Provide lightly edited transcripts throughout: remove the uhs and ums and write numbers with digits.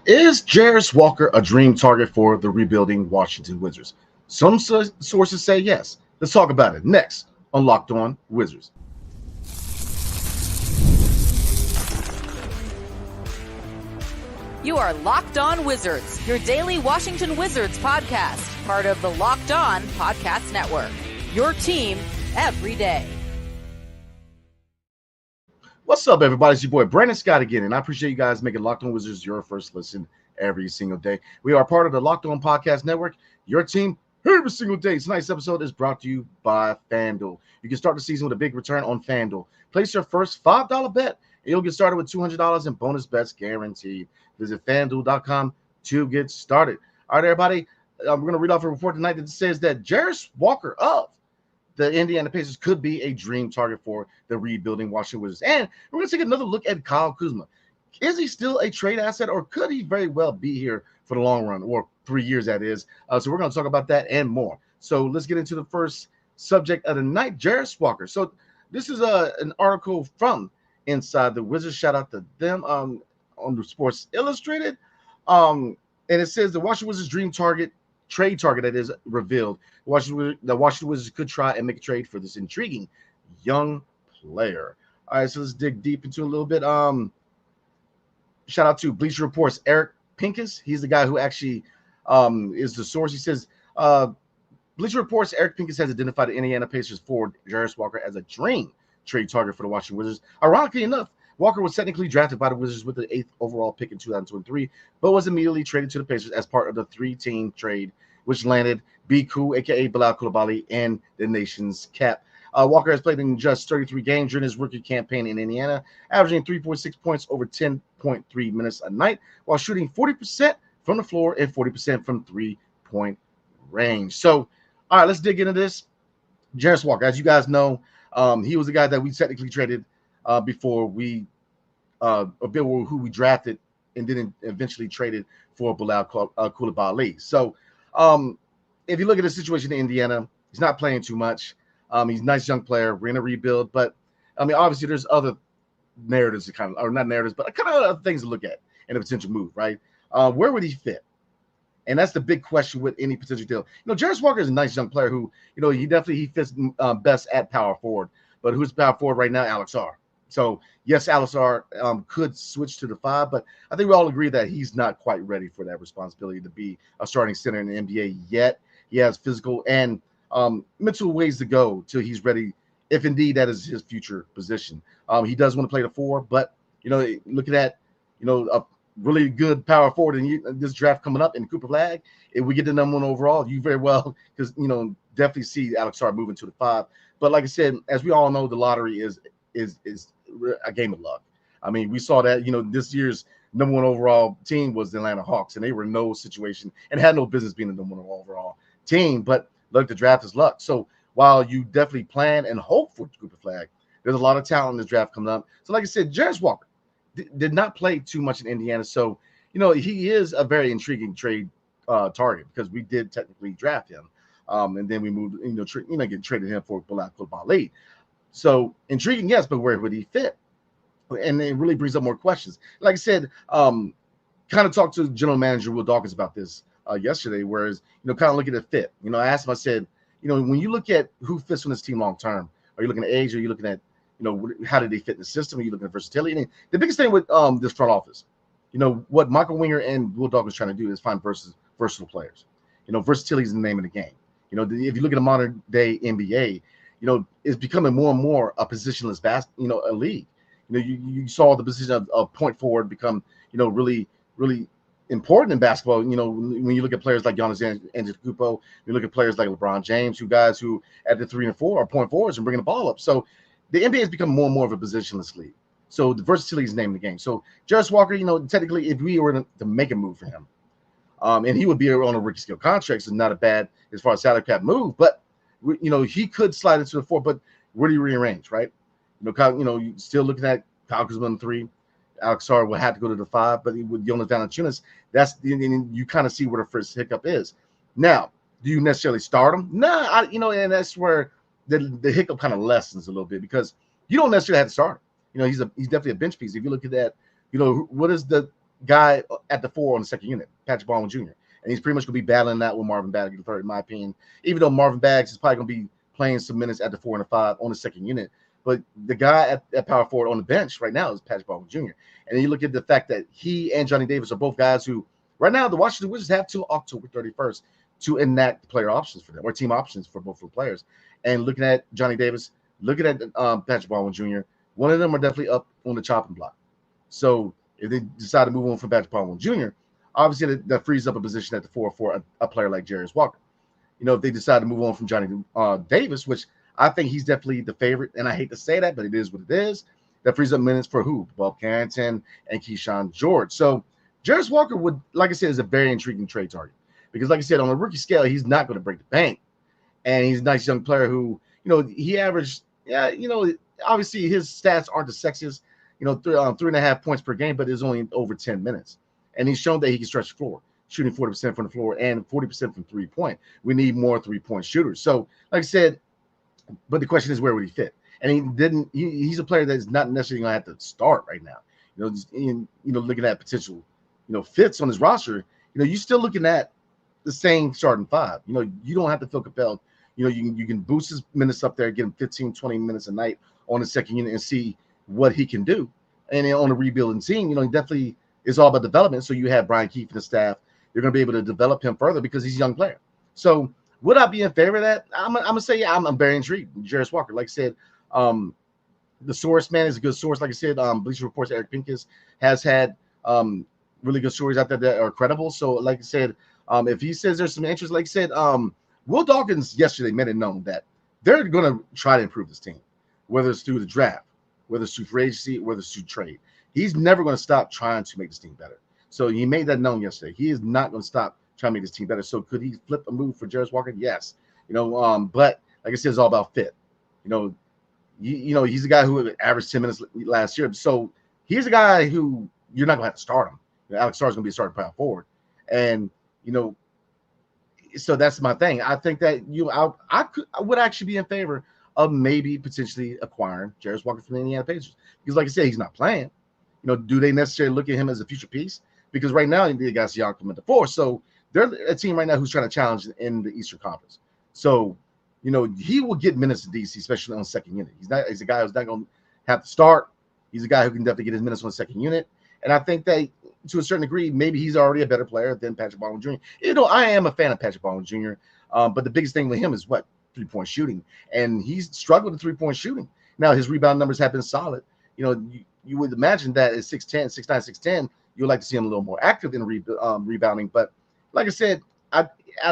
Is Jarace Walker a dream target for the rebuilding Washington Wizards? Some sources say yes. Let's talk about it next on Locked On Wizards. You are Locked On Wizards, your daily Washington Wizards podcast, part of the Locked On Podcast Network. Your team every day. What's up, everybody? It's your boy Brandon Scott again, and I appreciate you guys making Locked On Wizards your first listen every single day. We are part of the Locked On Podcast Network, your team every single day. Tonight's episode is brought to you by FanDuel. You can start the season with a big return on FanDuel. Place your first $5 bet, and you'll get started with $200 in bonus bets guaranteed. Visit FanDuel.com to get started. All right, everybody, we're going to read off a report tonight that says that Jarace Walker of the Indiana Pacers could be a dream target for the rebuilding Washington Wizards. And we're going to take another look at Kyle Kuzma. Is he still a trade asset, or could he very well be here for the long run, or 3 years, that is? So we're going to talk about that and more. So let's get into the first subject of the night, Jarace Walker. So this is an article from Inside the Wizards. Shout out to them on the Sports Illustrated. And it says the Washington Wizards dream trade target that is revealed. The Washington Wizards could try and make a trade for this intriguing young player. All right, so let's dig deep into a little bit. Shout out to Bleacher Report's Eric Pincus. He's the guy who actually is the source. He says Bleacher Report's Eric Pincus has identified the Indiana Pacers forward Jarace Walker as a dream trade target for the Washington Wizards. Ironically enough, Walker was technically drafted by the Wizards with the 8th overall pick in 2023, but was immediately traded to the Pacers as part of the 3-team trade, which landed Biku, a.k.a. Bilal Coulibaly, and the nation's cap. Walker has played in just 33 games during his rookie campaign in Indiana, averaging 3.6 points over 10.3 minutes a night, while shooting 40% from the floor and 40% from three-point range. So, all right, let's dig into this. Jarace Walker, as you guys know, he was the guy that we technically traded before we who we drafted and then eventually traded for Bilal Coulibaly. So if you look at the situation in Indiana, he's not playing too much. He's a nice young player. We're in a rebuild, but I mean, obviously there's other narratives to kind of, or not narratives, but kind of other things to look at in a potential move, right? Where would he fit? And that's the big question with any potential deal. Jarace Walker is a nice young player who, he fits best at power forward. But who's power forward right now? Alex R. So, yes, Alex R could switch to the 5, but I think we all agree that he's not quite ready for that responsibility to be a starting center in the NBA yet. He has physical and mental ways to go till he's ready, if indeed that is his future position. He does want to play the 4, but, looking at, a really good power forward in this draft coming up in Cooper Flag, if we get the number 1 overall, you very well, because, definitely see Alex R moving to the 5. But like I said, as we all know, the lottery is a game of luck. I mean, we saw that, this year's number 1 overall team was the Atlanta Hawks, and they were in no situation and had no business being the number 1 overall team. But look, the draft is luck. So while you definitely plan and hope for Cooper Flag, there's a lot of talent in this draft coming up. So like I said, Jarace Walker did not play too much in Indiana. So, he is a very intriguing trade target because we did technically draft him. And then we moved, get traded him for Bilal Coulibaly. So intriguing, yes, but where would he fit? And it really brings up more questions. Like I said, kind of talked to General Manager Will Dawkins about this yesterday, whereas, kind of looking at fit. I asked him, I said, when you look at who fits on this team long term, are you looking at age? Are you looking at, how did they fit in the system? Are you looking at versatility? And the biggest thing with this front office, what Michael Winger and Will Dawkins trying to do is find versatile players. Versatility is the name of the game. If you look at a modern day NBA, it's becoming more and more a positionless a league. You saw the position of point forward become, really, really important in basketball. When you look at players like Giannis Antetokounmpo, you look at players like LeBron James, who at the 3 and 4 are point forwards and bringing the ball up. So the NBA has become more and more of a positionless league. So the versatility is the name of the game. So Jarace Walker, technically, if we were to make a move for him, and he would be on a rookie scale contract, so not a bad as far as salary cap move. But he could slide into the 4. But where do you rearrange, right? You still looking at Kyle Kuzma in 3. Alex Sarr will have to go to the 5, but with Jonas Valanciunas, you kind of see where the first hiccup is. Now, do you necessarily start him? Nah, and that's where the hiccup kind of lessens a little bit because you don't necessarily have to start him. He's definitely a bench piece. If you look at that, what is the guy at the 4 on the second unit, Patrick Baldwin Jr. And he's pretty much going to be battling that with Marvin Bagley the third, in my opinion. Even though Marvin Bags is probably going to be playing some minutes at the 4 and the 5 on the second unit. But the guy at power forward on the bench right now is Patrick Baldwin Jr. And then you look at the fact that he and Johnny Davis are both guys who, right now, the Washington Wizards have till October 31st to enact player options for them, or team options for both of the players. And looking at Johnny Davis, looking at Patrick Baldwin Jr., one of them are definitely up on the chopping block. So if they decide to move on from Patrick Baldwin Jr., obviously that frees up a position at the 4 for a player like Jarace Walker. If they decide to move on from Johnny Davis, which I think he's definitely the favorite, and I hate to say that, but it is what it is. That frees up minutes for who? Bob Carrington and Keyshawn George. So Jarace Walker would, like I said, is a very intriguing trade target because, like I said, on a rookie scale, he's not going to break the bank, and he's a nice young player who, he averaged, obviously his stats aren't the sexiest, 3.5 points per game, but it's only over 10 minutes, and he's shown that he can stretch the floor, shooting 40% from the floor and 40% from 3-point. We need more 3-point shooters. So, like I said, but the question is, where would he fit? And he's a player that's not necessarily going to have to start right now. Looking at potential, fits on his roster, you're still looking at the same starting 5. You don't have to feel compelled. You can boost his minutes up there, get him 15, 20 minutes a night on the second unit and see what he can do. And on a rebuilding team, he definitely is all about development. So you have Brian Keefe and the staff. You're going to be able to develop him further because he's a young player. So would I be in favor of that? I'm going to say, yeah, I'm very intrigued. Jarace Walker, like I said, the source, man, is a good source. Like I said, Bleacher Report's Eric Pincus has had really good stories out there that are credible. So, like I said, if he says there's some interest, like I said, Will Dawkins yesterday made it known that they're going to try to improve this team, whether it's through the draft, whether it's through free agency, whether it's through trade. He's never going to stop trying to make this team better. So he made that known yesterday. He is not going to stop trying to make this team better. So could he flip a move for Jarace Walker? Yes. But like I said, it's all about fit. He's a guy who averaged 10 minutes last year. So he's a guy who you're not going to have to start him. Alex Sarr is going to be a starting power forward. And, so that's my thing. I think that I would actually be in favor of maybe potentially acquiring Jarace Walker from the Indiana Pacers. Because like I said, he's not playing. Do they necessarily look at him as a future piece? Because right now they got Siakam at the 4. So they're a team right now who's trying to challenge in the Eastern Conference. So, he will get minutes in DC, especially on second unit. He's a guy who's not going to have to start. He's a guy who can definitely get his minutes on the second unit. And I think that to a certain degree, maybe he's already a better player than Patrick Baldwin Jr. I am a fan of Patrick Baldwin Jr. But the biggest thing with him is what? 3-point shooting. And he's struggled with 3-point shooting. Now, his rebound numbers have been solid. You would imagine that at 6'10", 6'9", 6'10", you'd like to see him a little more active in rebounding. But like I said,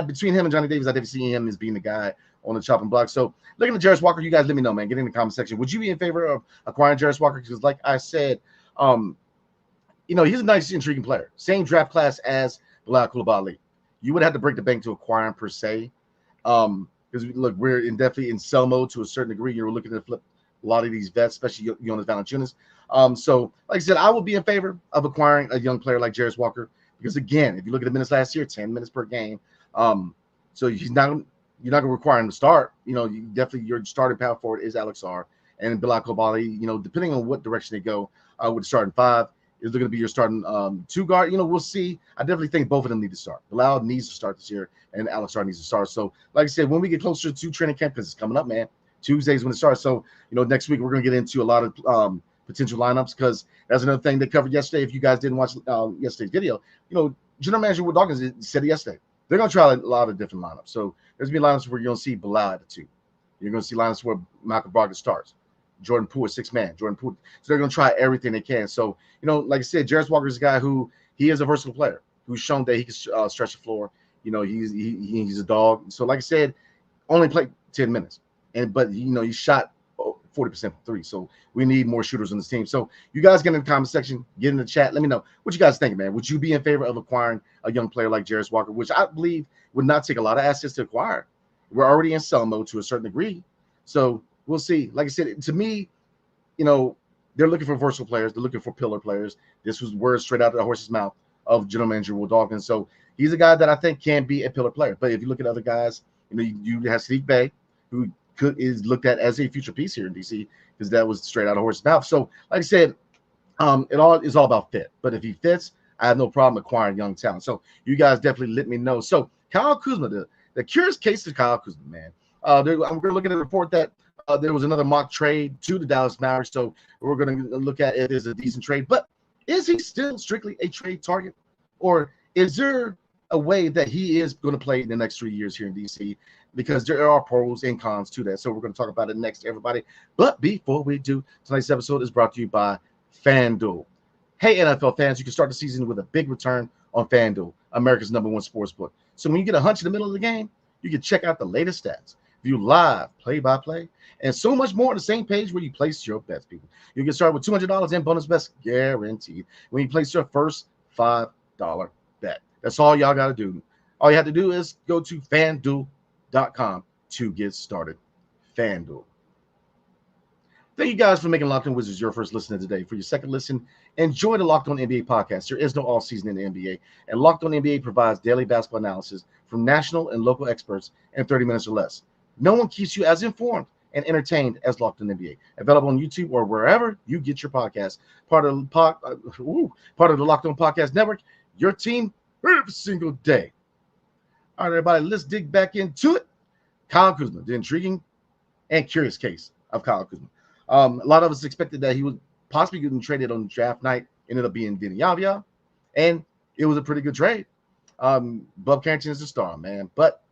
between him and Johnny Davis, I definitely see him as being the guy on the chopping block. So looking at Jarace Walker, you guys let me know, man. Get in the comment section. Would you be in favor of acquiring Jarace Walker? Because like I said, he's a nice, intriguing player. Same draft class as Bilal Coulibaly. You would have to break the bank to acquire him per se. Because look, we're definitely in sell mode to a certain degree. You're looking to flip a lot of these vets, especially Jonas Valanciunas. So like I said, I would be in favor of acquiring a young player like Jarace Walker. Because again, if you look at the minutes last year, 10 minutes per game. So you're not going to require him to start. Your starting power forward is Alex Sarr and Bilal Coulibaly. Depending on what direction they go with the starting 5, is going to be your starting 2 guard. We'll see. I definitely think both of them need to start. Bilal needs to start this year, and Alex Sarr needs to start. So, like I said, when we get closer to training camp, because it's coming up, man, Tuesdays when it starts. So, next week we're going to get into a lot of potential lineups because that's another thing they covered yesterday. If you guys didn't watch yesterday's video, General Manager Will Dawkins said it yesterday. They're going to try a lot of different lineups. So there's going to be lineups where you're going to see Bilal at the 2. You're going to see lineups where Michael Brogdon starts. Jordan Poole is 6-man. So they're going to try everything they can. So, like I said, Jarace Walker is a guy who he is a versatile player who's shown that he can stretch the floor. He's a dog. So, like I said, only played 10 minutes. But he shot 40% from 3. So we need more shooters on this team. So you guys get in the comment section, get in the chat. Let me know what you guys think, man. Would you be in favor of acquiring a young player like Jarace Walker, which I believe would not take a lot of assets to acquire? We're already in sell mode to a certain degree. So we'll see. Like I said, to me, they're looking for versatile players. They're looking for pillar players. This was words straight out of the horse's mouth of General Manager Will Dawkins. So he's a guy that I think can be a pillar player. But if you look at other guys, you have Sadiq Bey, who is looked at as a future piece here in DC because that was straight out of horse's mouth. So like I said, it all is all about fit. But if he fits, I have no problem acquiring young talent. So you guys definitely let me know. So Kyle Kuzma, the curious case of Kyle Kuzma, man. I'm going to look at the report that there was another mock trade to the Dallas Mavericks. So we're going to look at it as a decent trade. But is he still strictly a trade target? Or is there a way that he is going to play in the next 3 years here in DC? Because there are pros and cons to that. So we're going to talk about it next, everybody. But before we do, tonight's episode is brought to you by FanDuel. Hey, NFL fans, you can start the season with a big return on FanDuel, America's #1 sports book. So when you get a hunch in the middle of the game, you can check out the latest stats, view live play-by-play, and so much more on the same page where you place your bets, people. You can start with $200 in bonus bets guaranteed when you place your first $5 bet. That's all y'all got to do. All you have to do is go to FanDuel.com to get started. FanDuel. Thank you guys for making Locked On Wizards your first listen today. For your second listen, enjoy the Locked On NBA podcast. There is no off-season in the NBA, and Locked On NBA provides daily basketball analysis from national and local experts in 30 minutes or less. No one keeps you as informed and entertained as Locked On NBA. Available on YouTube or wherever you get your podcast. Part of the Locked On Podcast Network, your team every single day. All right, everybody, let's dig back into it. Kyle Kuzma, the intriguing and curious case of Kyle Kuzma. A lot of us expected that he was possibly getting traded on draft night. Ended up being Deni Avdija, and it was a pretty good trade. Bob Carrington is the star, man. But,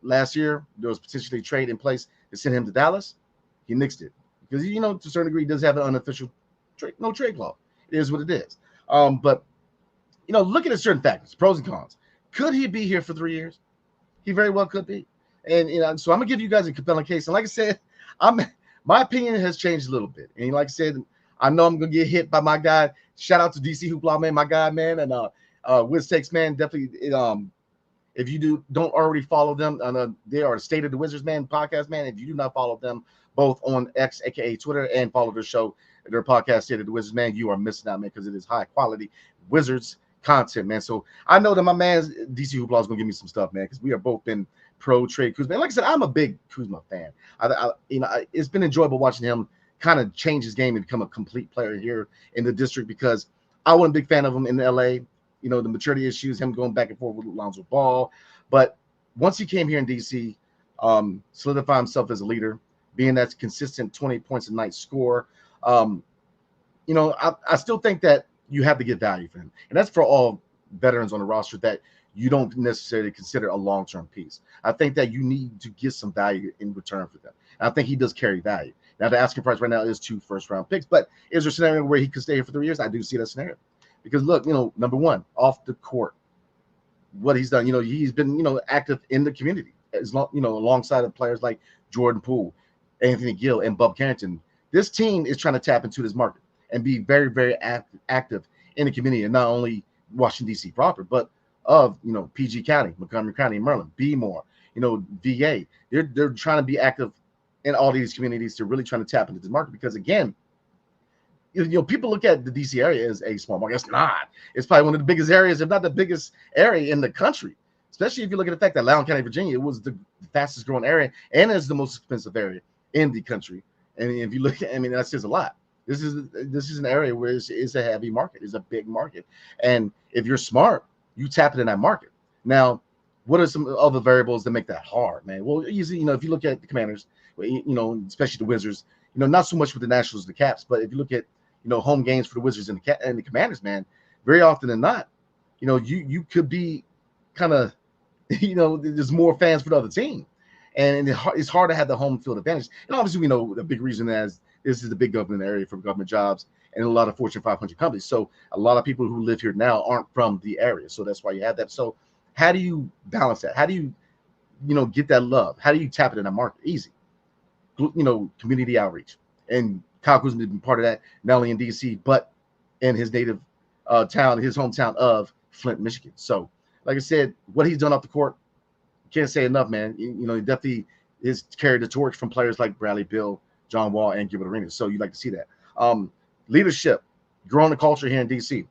last year there was potentially a trade in place to send him to Dallas. He nixed it because, to a certain degree, he does have an unofficial trade clause. It is what it is. But, looking at certain factors, pros and cons. Could he be here for 3 years? He very well could be. And, so I'm going to give you guys a compelling case. And like I said, my opinion has changed a little bit. And like I said, I know I'm going to get hit by my guy. Shout out to DC Hoopla, man, my guy, man. And Wiz Takes, man, definitely, if you don't already follow them, they are the State of the Wizards, man, podcast, man. If you do not follow them both on X, a.k.a. Twitter, and follow their show, their podcast, State of the Wizards, man, you are missing out, man, because it is high-quality Wizards content, man. So I know that my man DC Hoopla is going to give me some stuff, man, because we are both been pro-trade Kuzma. And like I said, I'm a big Kuzma fan. It's been enjoyable watching him kind of change his game and become a complete player here in the district, because I wasn't a big fan of him in LA. The maturity issues, him going back and forth with Lonzo Ball. But once he came here in DC, solidify himself as a leader, being that consistent 20 points a night score. I still think that you have to get value for him. And that's for all veterans on the roster that you don't necessarily consider a long-term piece. I think that you need to get some value in return for them. And I think he does carry value. Now, the asking price right now is 2 first-round picks, but is there a scenario where he could stay here for 3 years? I do see that scenario. Because, look, number one, off the court, what he's done, he's been, active in the community, alongside of players like Jordan Poole, Anthony Gill, and Bub Carrington. This team is trying to tap into this market and be very, very active in the community, and not only Washington, D.C. proper, but of, PG County, Montgomery County, Maryland, Bmore, VA. They're trying to be active in all these communities to really trying to tap into this market, because, again, people look at the DC area as a small market. It's not. It's probably one of the biggest areas, if not the biggest area in the country, especially if you look at the fact that Loudoun County, Virginia, it was the fastest growing area and is the most expensive area in the country. And if you look at, that says a lot. This is an area where it's a heavy market. It's a big market. And if you're smart, you tap it in that market. Now, what are some other variables that make that hard, man? Well, easy, if you look at the Commanders, especially the Wizards, not so much with the Nationals, the Caps, but if you look at, home games for the Wizards and the Commanders, man, very often than not, you could be kind of, there's more fans for the other team. And it's hard to have the home field advantage. And obviously, we know the big reason is this is the big government area for government jobs and a lot of Fortune 500 companies. So a lot of people who live here now aren't from the area. So that's why you have that. So how do you balance that? How do you, get that love? How do you tap it in that market? Easy. Community outreach. And Kyle Kuzma has been part of that, not only in D.C., but in his native town, his hometown of Flint, Michigan. So, like I said, what he's done off the court, can't say enough, man. He definitely has carried the torch from players like Bradley Beal, John Wall, and Gilbert Arenas. So you like to see that. Leadership, growing the culture here in D.C.,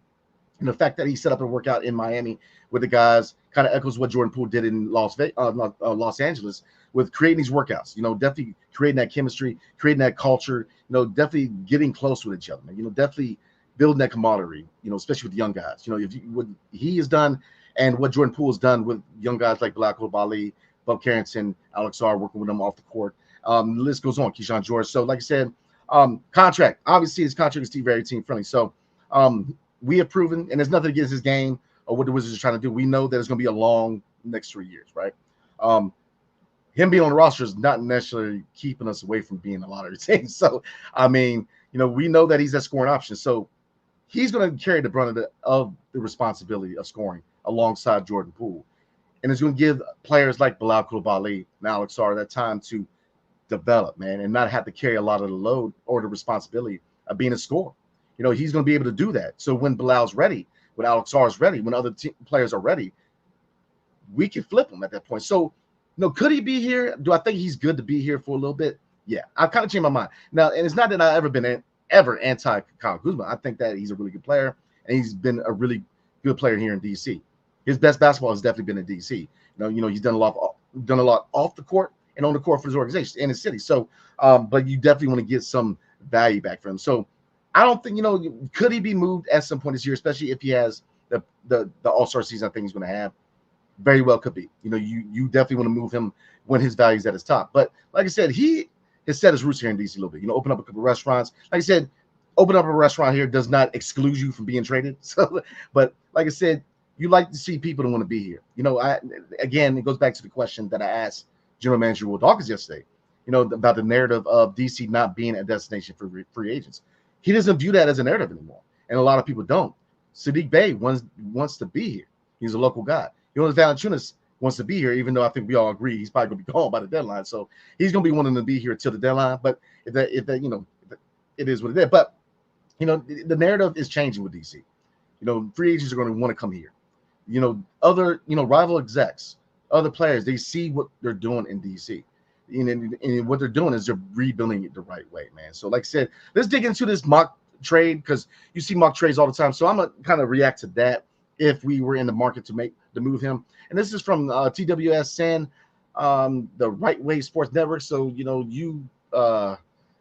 and the fact that he set up a workout in Miami with the guys kind of echoes what Jordan Poole did in Los Angeles with creating these workouts. Definitely creating that chemistry, creating that culture. Definitely getting close with each other, man. Definitely building that camaraderie, especially with the young guys. If what he has done and what Jordan Poole has done with young guys like Bilal Coulibaly, Bub Carrington, Alex R, working with them off the court. The list goes on. Keyshawn George. So, like I said, contract. Obviously, his contract is very team friendly. So, we have proven, and there's nothing against his game or what the Wizards are trying to do. We know that it's going to be a long next 3 years, right? Him being on the roster is not necessarily keeping us away from being a lottery team. So, I mean, we know that he's that scoring option. So, he's going to carry the brunt of the responsibility of scoring alongside Jordan Poole. And it's going to give players like Bilal Coulibaly and Alex R that time to develop, man, and not have to carry a lot of the load or the responsibility of being a scorer. He's going to be able to do that. So when Bilal's ready, when Alex R is ready, when other players are ready, we can flip him at that point. So, could he be here? Do I think he's good to be here for a little bit? Yeah, I've kind of changed my mind. Now, and it's not that I've ever been anti Kyle Kuzma. I think that he's a really good player, and he's been a really good player here in DC. His best basketball has definitely been in DC. He's done a lot off the court and on the court for his organization in his city. So, but you definitely want to get some value back from him. So, I don't think could he be moved at some point this year, especially if he has the All-Star season I think he's going to have. Very well could be. You definitely want to move him when his value is at his top. But like I said, he has set his roots here in DC a little bit. Open up a couple of restaurants. Like I said, open up a restaurant here does not exclude you from being traded. So, but like I said, you like to see people that want to be here. Again, it goes back to the question that I asked General Manager Will Dawkins yesterday. About the narrative of DC not being a destination for free agents. He doesn't view that as a narrative anymore, and a lot of people don't. Saddiq Bey wants to be here. He's a local guy. Valanciunas wants to be here, even though I think we all agree he's probably going to be gone by the deadline. So he's going to be wanting to be here till the deadline. But if that it is what it is. But the narrative is changing with DC. Free agents are going to want to come here. Other rival execs, other players, they see what they're doing in DC. And what they're doing is they're rebuilding it the right way, man. So, like I said, let's dig into this mock trade because you see mock trades all the time. So I'm gonna kind of react to that if we were in the market to move him. And this is from TWSN, the Right Way Sports Network. So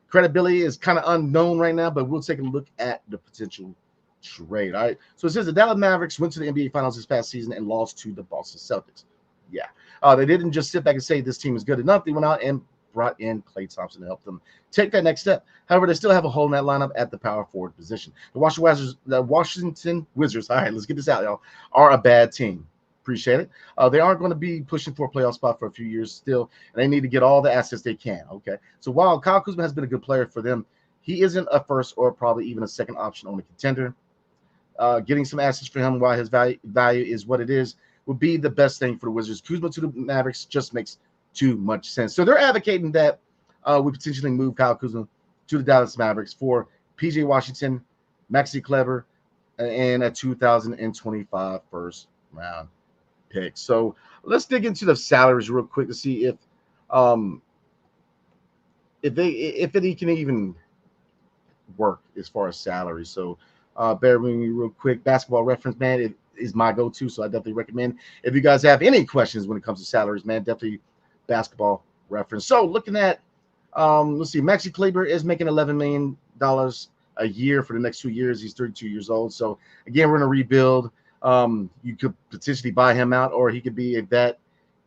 credibility is kind of unknown right now, but we'll take a look at the potential trade. All right. So it says the Dallas Mavericks went to the NBA Finals this past season and lost to the Boston Celtics. Yeah. They didn't just sit back and say this team is good enough. They went out and brought in Klay Thompson to help them take that next step. However, they still have a hole in that lineup at the power forward position. The Washington Wizards, all right, let's get this out, y'all, are a bad team. Appreciate it. They aren't going to be pushing for a playoff spot for a few years still, and they need to get all the assets they can, okay? So while Kyle Kuzma has been a good player for them, he isn't a first or probably even a second option on the contender. Getting some assets for him while his value is what it is would be the best thing for the Wizards. Kuzma to the Mavericks just makes too much sense. So they're advocating that we potentially move Kyle Kuzma to the Dallas Mavericks for PJ Washington, Maxi Kleber, and a 2025 first round pick. So let's dig into the salaries real quick to see if it can even work as far as salary. So bear with me real quick. Basketball Reference, man, it is my go-to, so I definitely recommend. If you guys have any questions when it comes to salaries, man, definitely Basketball Reference. So looking at, let's see, Maxi Kleber is making $11 million a year for the next 2 years. He's 32 years old. So again, we're going to rebuild. You could potentially buy him out, or he could be a vet.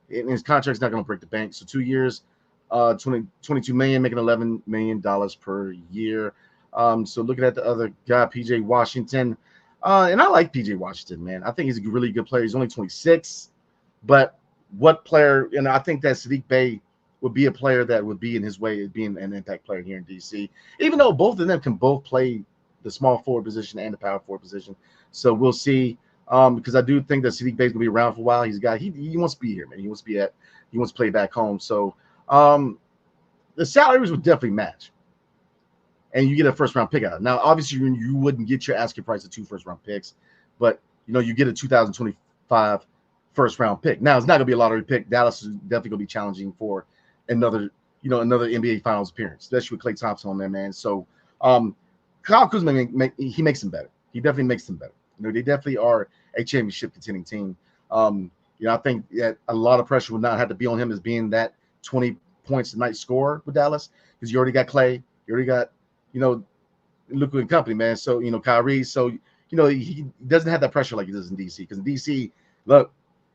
And his contract's not going to break the bank. So 2 years, 22 million, making $11 million per year. So looking at the other guy, PJ Washington, and I like PJ Washington, man. I think he's a really good player. He's only 26, but what player? And I think that Saddiq Bey would be a player that would be in his way of being an impact player here in DC. Even though both of them can both play the small forward position and the power forward position, so we'll see. Because I do think that Saddiq Bey's gonna be around for a while. He wants to be here, man. He wants to play back home. So the salaries would definitely match. And you get a first-round pick out. Now, obviously, you wouldn't get your asking price of 2 first-round picks, but you get a 2025 first-round pick. Now, it's not gonna be a lottery pick. Dallas is definitely gonna be challenging for another NBA Finals appearance, especially with Klay Thompson on there, man. So, Kyle Kuzma he makes them better. He definitely makes them better. They definitely are a championship contending team. I think that a lot of pressure would not have to be on him as being that 20 points a night scorer with Dallas, because you already got Klay, you already got Luka and company, man. So Kyrie, so he doesn't have that pressure like he does in DC. Because in DC, look,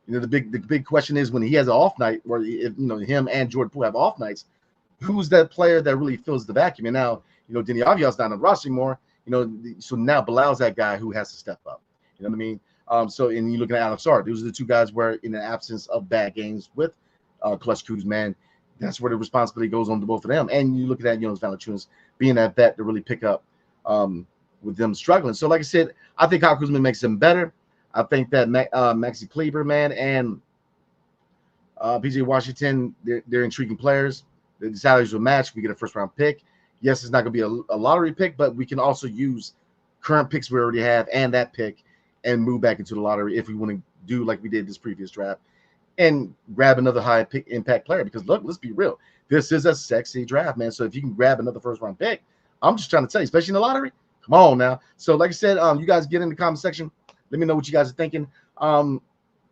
the big question is when he has an off night, where if him and Jordan Poole have off nights, who's that player that really fills the vacuum? And now Denny Avial's not on the roster anymore. So now Bilal's that guy who has to step up. You know what I mean? So and you looking at Alex Sart, those are the two guys where in the absence of bad games with Clutch Kuz, man, that's where the responsibility goes on to both of them. And you look at that, Valanciunas being that vet to really pick up with them struggling. So like I said, I think Kyle Kuzma makes them better. I think that Maxi Kleber, man, and PJ Washington, they're intriguing players. The salaries will match. We get a first-round pick. Yes, it's not going to be a lottery pick, but we can also use current picks we already have and that pick and move back into the lottery if we want to do like we did this previous draft and grab another high pick impact player. Because look, let's be real. This is a sexy draft, man. So if you can grab another first-round pick, I'm just trying to tell you, especially in the lottery, come on now. So like I said, you guys get in the comment section. Let me know what you guys are thinking.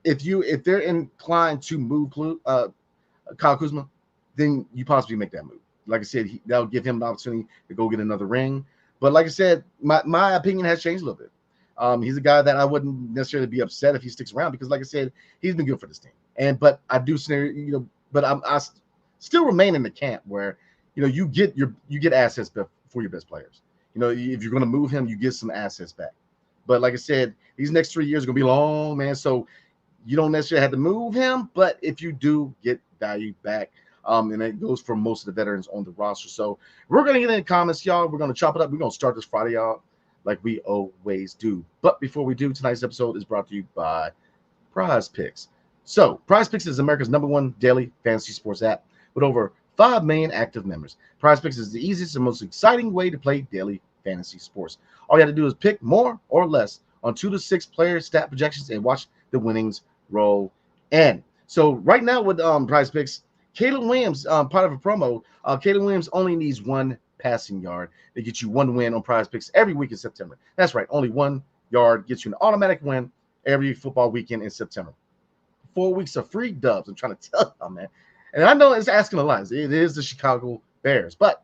If they're inclined to move Kyle Kuzma, then you possibly make that move. Like I said, that'll give him the opportunity to go get another ring. But like I said, my opinion has changed a little bit. He's a guy that I wouldn't necessarily be upset if he sticks around because, like I said, he's been good for this team. But I do but I still remain in the camp where you get assets for your best players. If you're going to move him, you get some assets back. But like I said, these next 3 years are going to be long, man. So you don't necessarily have to move him, but if you do, get value back. And it goes for most of the veterans on the roster. So we're going to get in the comments, y'all. We're going to chop it up. We're going to start this Friday, y'all, like we always do. But before we do, tonight's episode is brought to you by PrizePicks. So PrizePicks is America's #1 daily fantasy sports app with over 5 million active members. PrizePicks is the easiest and most exciting way to play daily fantasy sports. All you have to do is pick more or less on 2 to 6 player stat projections and watch the winnings roll in. So right now with PrizePicks, Caleb Williams, part of a promo, Caleb Williams only needs 1 passing yard to get you 1 win on PrizePicks every week in September. That's right. Only 1 yard gets you an automatic win every football weekend in September. 4 weeks of free dubs. I'm trying to tell you, man. And I know it's asking a lot. It is the Chicago Bears, but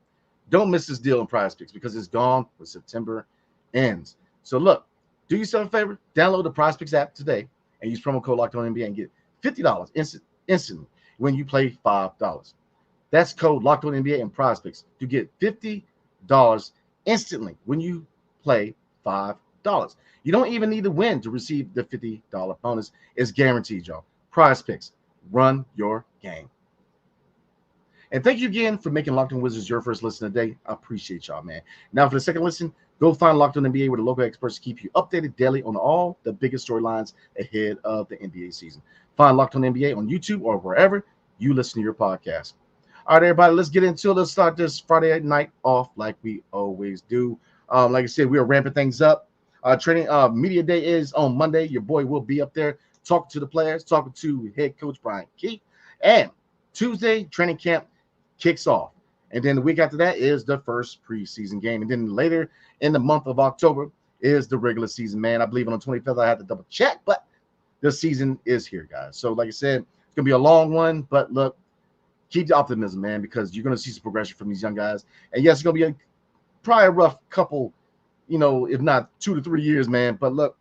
don't miss this deal on PrizePicks because it's gone when September ends. So look, do yourself a favor, download the PrizePicks app today and use promo code LOCKEDONNBA and get $50 instantly when you play $5. That's code LOCKEDONNBA and PrizePicks to get $50 instantly when you play $5. You don't even need to win to receive the $50 bonus. It's guaranteed, y'all. PrizePicks, run your game. And thank you again for making Locked On Wizards your first listen today. I appreciate y'all, man. Now for the second listen, go find Locked On NBA with the local experts to keep you updated daily on all the biggest storylines ahead of the NBA season. Find Locked On NBA on YouTube or wherever you listen to your podcast. All right, everybody, let's get into it. Let's start this Friday night off like we always do. Like I said, we are ramping things up. Training media day is on Monday. Your boy will be up there talking to the players, talking to head coach Brian Keith. And Tuesday, training camp kicks off. And then the week after that is the first preseason game. And then later in the month of October is the regular season, man. I believe on the 25th, I have to double check, but the season is here, guys. So like I said, it's going to be a long one, but look, keep the optimism, man, because you're going to see some progression from these young guys. And yes, it's going to be probably a rough couple, if not 2 to 3 years, man. But look,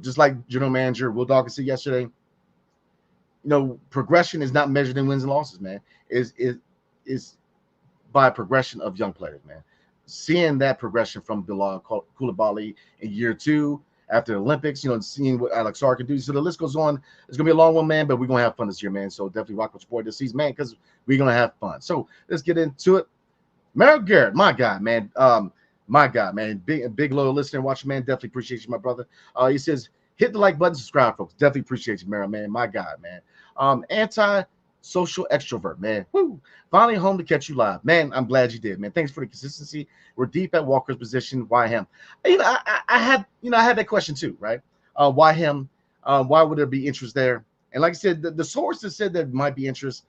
just like general manager Will Dawkins said yesterday, progression is not measured in wins and losses, man. Is by progression of young players, man. Seeing that progression from Bilal Coulibaly in year 2 after the Olympics, seeing what Alex Sart can do. So the list goes on. It's going to be a long one, man, but we're going to have fun this year, man. So definitely rock with your boy this season, man, because we're going to have fun. So let's get into it. Merrill Garrett, my guy, man. Big loyal listener, watching, man. Definitely appreciate you, my brother. He says, hit the like button, subscribe, folks. Definitely appreciate you, Merrill, man. My guy, man. Anti-social extrovert, man. Woo. Finally home to catch you live. Man, I'm glad you did, man. Thanks for the consistency. We're deep at Walker's position. Why him? I had that question too, right? Why him? Why would there be interest there? And like I said, the source that said there might be interest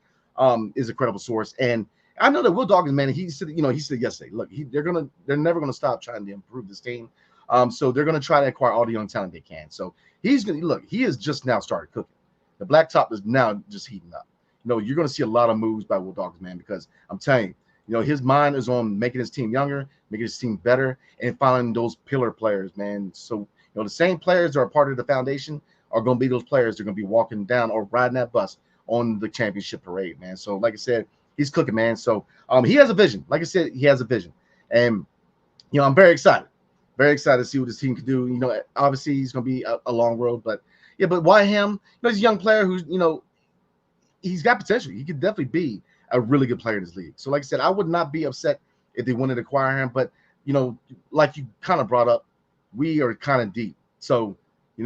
is a credible source. And I know that Will Dawkins, man, he said yesterday, look, they're never gonna stop trying to improve this team. So they're gonna try to acquire all the young talent they can. So he's gonna look, he has just now started cooking. The blacktop is now just heating up. You're going to see a lot of moves by Will Dawkins, man, because I'm telling you, His mind is on making his team younger, making his team better, and finding those pillar players, man. So, the same players that are part of the foundation are going to be those players that are going to be walking down or riding that bus on the championship parade, man. So, like I said, he's cooking, man. So, he has a vision. Like I said, he has a vision. And, I'm very excited. Very excited to see what this team can do. Obviously, he's going to be a long road, but why him? He's a young player who's, he's got potential. He could definitely be a really good player in this league. So, like I said, I would not be upset if they wanted to acquire him. But, like you kind of brought up, we are kind of deep. So, a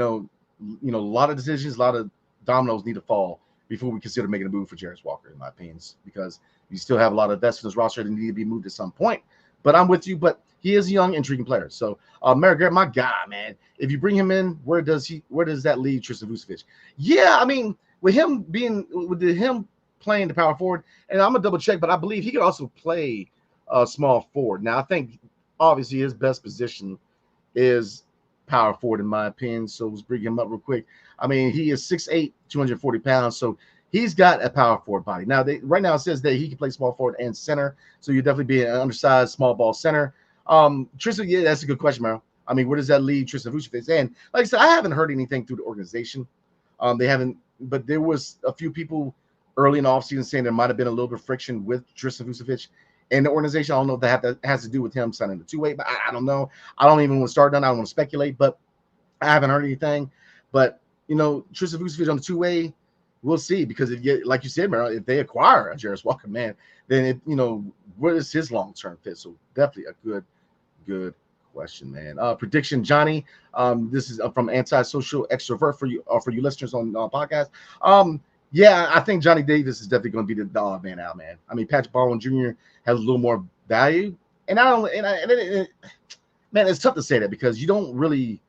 lot of decisions, a lot of dominoes need to fall before we consider making a move for Jarace Walker, in my opinion, because you still have a lot of vets in this roster that need to be moved at some point. But I'm with you. But he is a young, intriguing player. So, Merrick Garrett, my guy, man. If you bring him in, where does that leave Tristan Vucevic? Yeah, I mean, with him playing the power forward, and I'm gonna double check, but I believe he could also play small forward. Now, I think obviously his best position is power forward, in my opinion. So let's bring him up real quick. I mean, he is 6'8", 240 pounds. So he's got a power forward body. Now, right now it says that he can play small forward and center. So you'll definitely be an undersized small ball center. Tristan, yeah, that's a good question, Meryl. I mean, where does that leave Tristan Vucevic? And like I said, I haven't heard anything through the organization. They haven't, but there was a few people early in the offseason saying there might have been a little bit of friction with Tristan Vucevic and the organization. I don't know if that has to do with him signing the two-way, but I don't know. I don't even want to start done. I don't want to speculate, but I haven't heard anything. But, Tristan Vucevic on the two-way, we'll see, because like you said, Meryl, if they acquire a Jarace Walker, man, then what is his long-term fit? So definitely a good question, man. Prediction, Johnny. This is from Antisocial Extrovert for you listeners on podcast. Yeah, I think Johnny Davis is definitely going to be the odd man out, man. I mean, Patrick Baldwin Jr. has a little more value, and man, it's tough to say that because you don't really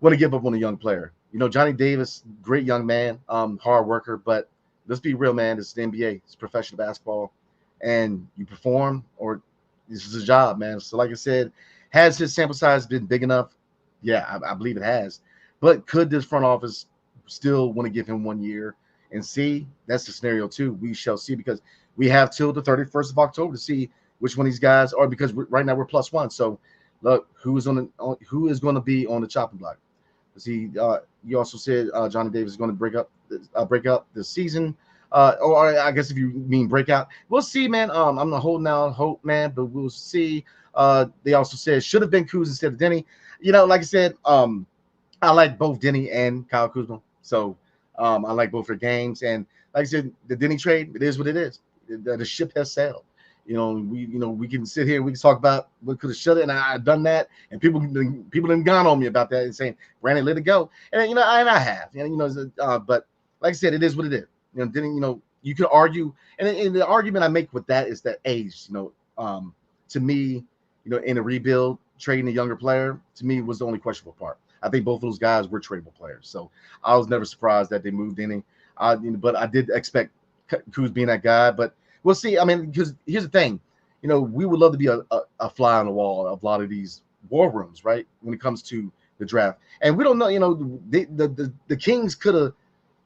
want to give up on a young player. Johnny Davis, great young man, hard worker, but let's be real, man. This is the NBA. It's professional basketball, and you perform, or this is a job, man. So, like I said, has his sample size been big enough? Yeah, I believe it has. But could this front office still want to give him 1 year and see? That's the scenario too. We shall see, because we have till the 31st of October to see which one of these guys are, because right now we're +1. So, look, who is going to be on the chopping block? See, you also said Johnny Davis is going to break up this season, or I guess if you mean breakout, we'll see, man. I'm not holding out hope, man, but we'll see. They also said should have been Kuz instead of Denny. Like I said, I like both Denny and Kyle Kuzma, so I like both their games. And like I said, the Denny trade, it is what it is. The ship has sailed. We can sit here and we can talk about what could have, should have, and I've done that, and people have gone on me about that and saying, Brandon, let it go. And I have, but like I said, it is what it is. Denny, you could argue, and the argument I make with that is that age, to me, in a rebuild, trading a younger player, to me, was the only questionable part. I think both of those guys were tradable players. So I was never surprised that they moved any. But I did expect Kuz being that guy. But we'll see. I mean, because here's the thing. We would love to be a fly on the wall of a lot of these war rooms, right, when it comes to the draft. And we don't know, the Kings could have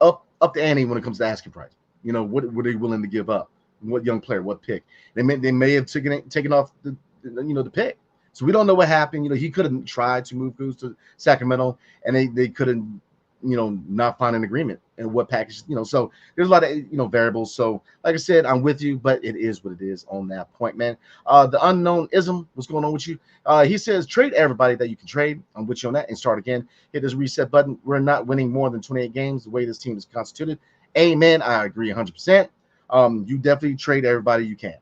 up the ante when it comes to asking price. What were they willing to give up? What young player, what pick? They may have taken off the pick. So we don't know what happened. He could have tried to move Kuz to Sacramento, and they couldn't, not find an agreement and what package, so there's a lot of, variables. So like I said, I'm with you, but it is what it is on that point, man. The unknown ism, what's going on with you? He says, trade everybody that you can trade. I'm with you on that, and start again. Hit this reset button. We're not winning more than 28 games the way this team is constituted. Amen. I agree 100%. You definitely trade everybody you can,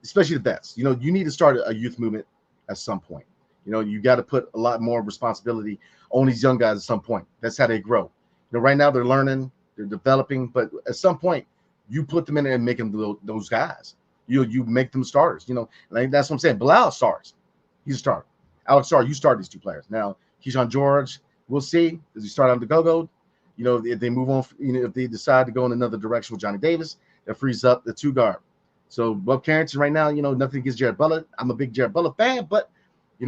especially the vets. You need to start a youth movement at some point. You got to put a lot more responsibility on these young guys at some point. That's how they grow. Right now they're learning, they're developing, but at some point you put them in there and make them those guys. You make them starters. Like that's what I'm saying. Bilal starts. He's a starter. Alex Sarr, you start these two players. Now, Keyshawn George, we'll see. Does he start on the go-go? If they move on, if they decide to go in another direction with Johnny Davis, that frees up the two guard. So Bob Carrington right now, nothing against Jared Butler. I'm a big Jared Butler fan, but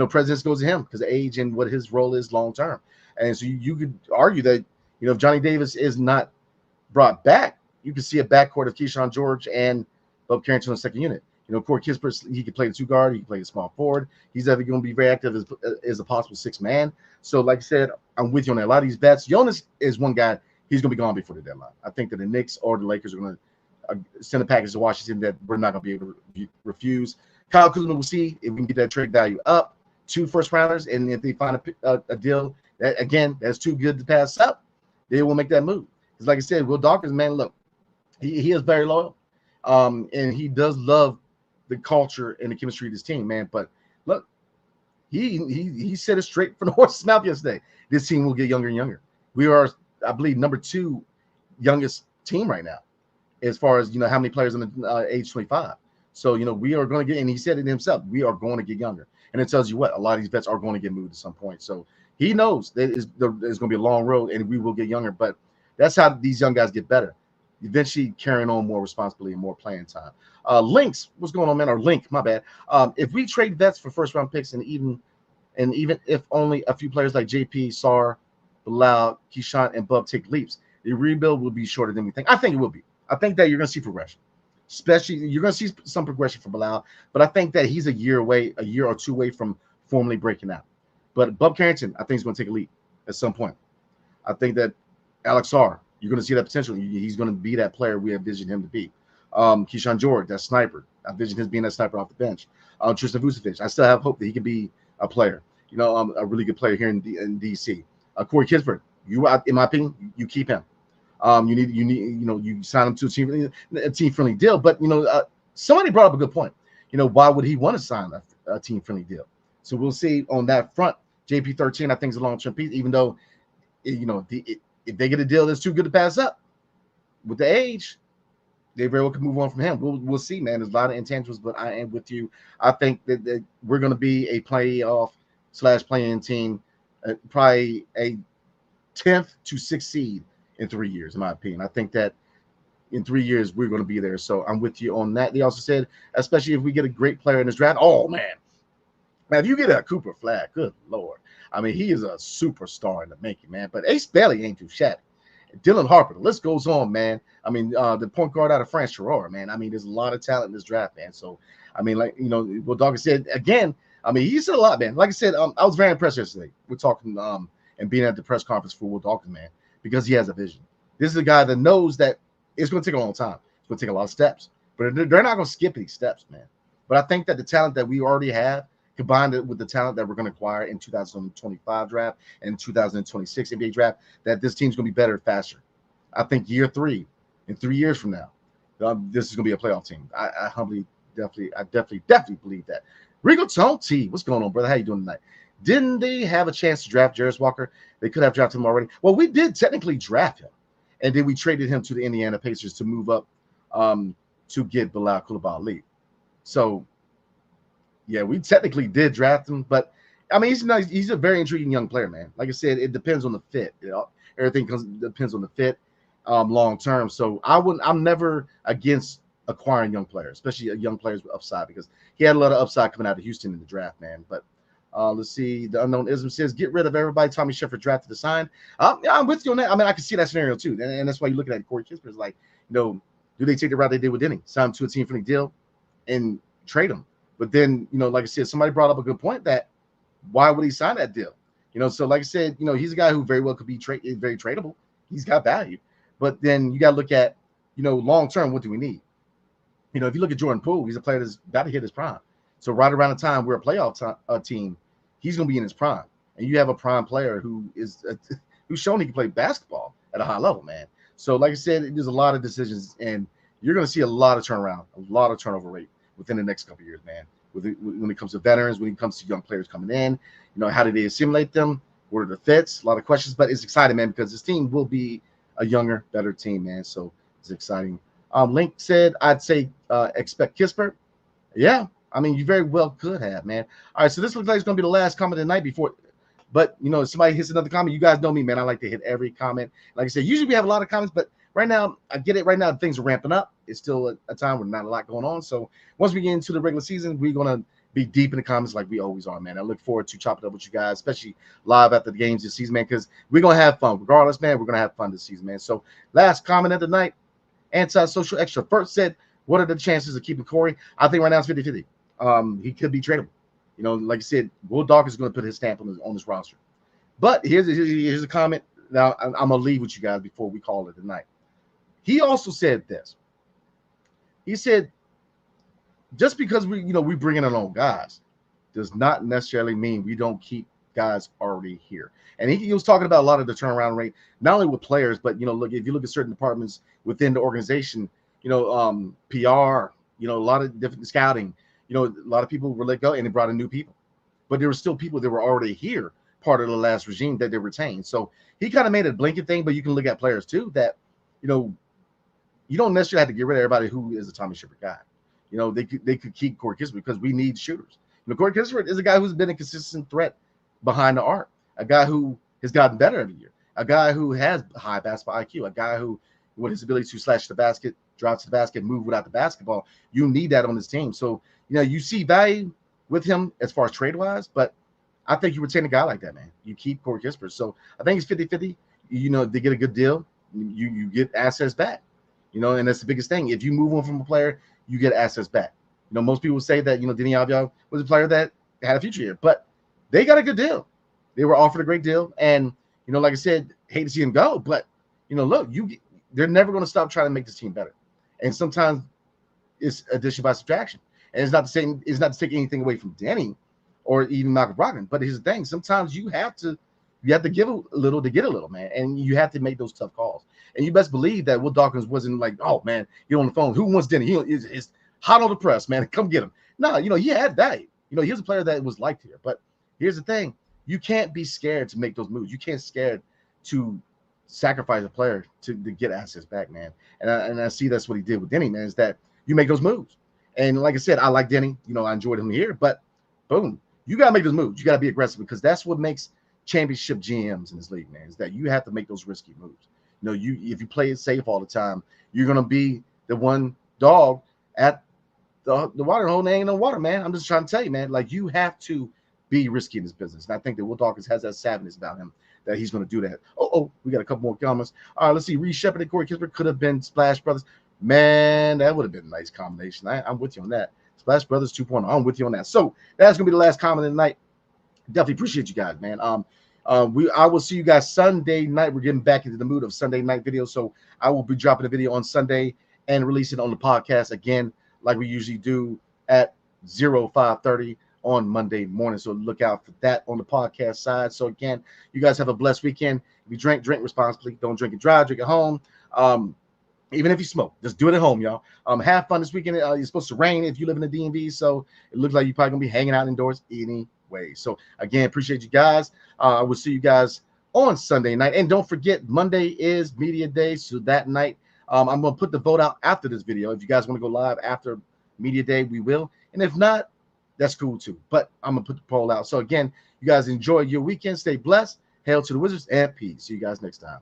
precedence goes to him because of age and what his role is long term. And so you could argue that, if Johnny Davis is not brought back, you can see a backcourt of Keyshawn George and Bub Carrington on the second unit. Corey Kispert, he can play the 2 guard, he can play the small forward. He's ever going to be very active as a possible 6 man. So, like I said, I'm with you on that. A lot of these bets. Jonas is one guy. He's going to be gone before the deadline. I think that the Knicks or the Lakers are going to send a package to Washington that we're not going to be able to refuse. Kyle Kuzma, we'll see if we can get that trade value up. 2 first-rounders, and if they find a deal that, again, that's too good to pass up, they will make that move. Because, like I said, Will Dawkins, man, look, he is very loyal, and he does love the culture and the chemistry of this team, man. But look, he said it straight from the horse's mouth yesterday. This team will get younger and younger. We are, I believe, number 2 youngest team right now, as far as how many players in the age 25. So we are going to get, and he said it himself, we are going to get younger. And it tells you what, a lot of these vets are going to get moved at some point. So he knows that there's going to be a long road, and we will get younger. But that's how these young guys get better. Eventually carrying on more responsibility and more playing time. Links, what's going on, man? Or Link, my bad. If we trade vets for first-round picks, and even if only a few players like JP, Sar, Bilal, Keyshawn, and Bub take leaps, the rebuild will be shorter than we think. I think it will be. I think that you're going to see progression. Especially, you're going to see some progression from Bilal, but I think that he's a year or 2 away from formally breaking out. But Bub Carrington, I think, is going to take a leap at some point. I think that Alex Sarr, you're going to see that potential. He's going to be that player we envisioned him to be. Keyshawn George, that sniper. I envision him being that sniper off the bench. Tristan Vucevic, I still have hope that he can be a player. A really good player here in DC. Corey Kispert, in my opinion, you keep him. You sign him to a team-friendly deal. But, somebody brought up a good point. Why would he want to sign a team-friendly deal? So we'll see on that front. JP13, I think, is a long-term piece, even though, if they get a deal that's too good to pass up with the age, they very well can move on from him. We'll see, man. There's a lot of intangibles, but I am with you. I think that we're going to be a playoff/play-in team, probably a 10th to 6th seed in 3 years, in my opinion. I think that in 3 years, we're going to be there. So I'm with you on that. They also said, especially if we get a great player in this draft. Oh, man. If you get a Cooper Flag, good Lord. I mean, he is a superstar in the making, man. But Ace Bailey ain't too shabby. Dylan Harper, the list goes on, man. I mean, the point guard out of France Charrora, man. I mean, there's a lot of talent in this draft, man. So, I mean, like, what Dawkins said, again, I mean, he said a lot, man. Like I said, I was very impressed yesterday. We're talking and being at the press conference for Will Dawkins, man, because he has a vision. This is a guy that knows that it's going to take a long time. It's going to take a lot of steps. But they're not going to skip these steps, man. But I think that the talent that we already have, combined with the talent that we're going to acquire in 2025 draft and 2026 NBA draft, that this team's going to be better faster. I think year 3, in 3 years from now, this is going to be a playoff team. I definitely believe that. Rico Tone T, what's going on, brother? How you doing tonight? Didn't they have a chance to draft Jarace Walker? They could have drafted him already. Well, we did technically draft him, and then we traded him to the Indiana Pacers to move up to get Bilal Coulibaly. So, yeah, we technically did draft him, but I mean, he's nice. He's a very intriguing young player, man. Like I said, it depends on the fit. Everything depends on the fit long term. So I'm never against acquiring young players, especially young players with upside, because he had a lot of upside coming out of Houston in the draft, man. But let's see. The Unknown Ism says, get rid of everybody Tommy Shepard drafted to sign. I'm with you on that. I mean, I can see that scenario too, and that's why you're looking at Corey Kispert. It's like, do they take the route they did with Denny, sign him to a team-friendly deal, and trade him? But then, like I said, somebody brought up a good point that why would he sign that deal? So like I said, he's a guy who very well could be very tradable. He's got value. But then you got to look at, long term, what do we need? If you look at Jordan Poole, he's a player that's got to hit his prime. So right around the time we're a playoff team, he's going to be in his prime. And you have a prime player who's shown he can play basketball at a high level, man. So like I said, there's a lot of decisions, and you're going to see a lot of turnaround, a lot of turnover rate within the next couple of years, man. When it comes to veterans, when it comes to young players coming in, how do they assimilate them? What are the fits? A lot of questions, but it's exciting, man, because this team will be a younger, better team, man. So it's exciting. Link said, I'd say expect Kispert. Yeah, I mean, you very well could have, man. All right, so this looks like it's going to be the last comment of the night before. But, if somebody hits another comment, you guys know me, man. I like to hit every comment. Like I said, usually we have a lot of comments, but right now, I get it. Right now, things are ramping up. It's still a time where not a lot going on. So once we get into the regular season, we're going to be deep in the comments like we always are, man. I look forward to chopping up with you guys, especially live after the games this season, man, because we're going to have fun. Regardless, man, we're going to have fun this season, man. So last comment of the night, Antisocial Extra first said, What are the chances of keeping Corey? I think right now it's 50-50. He could be tradable. Like I said, Will Dawkins is going to put his stamp on this roster. But here's a comment. Now I'm going to leave with you guys before we call it a night. He also said this. He said, just because we bringing along guys does not necessarily mean we don't keep guys already here. And he was talking about a lot of the turnaround rate, not only with players, but look, if you look at certain departments within the organization, PR, a lot of different scouting, a lot of people were let go and they brought in new people. But there were still people that were already here, part of the last regime that they retained. So he kind of made a blanket thing, but you can look at players too that, you don't necessarily have to get rid of everybody who is a Tommy Shepard guy. They could keep Corey Kuzma because we need shooters. Corey Kuzma is a guy who's been a consistent threat behind the arc, a guy who has gotten better every year, a guy who has high basketball IQ, a guy who, with his ability to slash the basket, drive to the basket, move without the basketball, you need that on this team. So, you see value with him as far as trade-wise, but I think you retain a guy like that, man. You keep Corey Kispert. So I think it's 50-50. They get a good deal. You get assets back, and that's the biggest thing. If you move on from a player, you get assets back. Most people say that, Denny Avdia was a player that had a future here, but they got a good deal. They were offered a great deal. And, like I said, hate to see him go, but, look, they're never going to stop trying to make this team better. And sometimes it's addition by subtraction. And it's not to take anything away from Denny or even Malcolm Brogdon. But here's the thing. Sometimes you have to give a little to get a little, man. And you have to make those tough calls. And you best believe that Will Dawkins wasn't like, oh, man, you're on the phone. Who wants Denny? He is hot on the press, man. Come get him. No, he had value. He was a player that was liked here. But here's the thing. You can't be scared to make those moves. You can't scared to sacrifice a player to get assets back, man. And I see that's what he did with Denny, man, is that you make those moves. And like I said, I like Denny. I enjoyed him here. But, boom, you got to make those moves. You got to be aggressive because that's what makes championship GMs in this league, man, is that you have to make those risky moves. If you play it safe all the time, you're going to be the one dog at the water hole. There ain't no water, man. I'm just trying to tell you, man, like you have to be risky in this business. And I think that Will Dawkins has that savviness about him that he's going to do that. Oh, we got a couple more comments. All right, let's see. Reed Shepard and Corey Kispert could have been Splash Brothers. Man, that would have been a nice combination. I'm with you on that. Splash Brothers 2.0. I'm with you on that. So that's going to be the last comment of the night. Definitely appreciate you guys, man. I will see you guys Sunday night. We're getting back into the mood of Sunday night videos. So I will be dropping a video on Sunday and releasing it on the podcast again, like we usually do at 05:30 on Monday morning. So look out for that on the podcast side. So again, you guys have a blessed weekend. If you drink responsibly. Don't drink it dry. Drink at home. Even if you smoke, just do it at home, y'all. Have fun this weekend. It's supposed to rain if you live in the DMV, so it looks like you're probably gonna be hanging out indoors anyway. So again, appreciate you guys. I will see you guys on Sunday night, and don't forget Monday is media day. So that night, I'm gonna put the vote out after this video. If you guys want to go live after media day, we will, and if not, that's cool too. But I'm gonna put the poll out. So again, you guys enjoy your weekend. Stay blessed. Hail to the Wizards and peace. See you guys next time.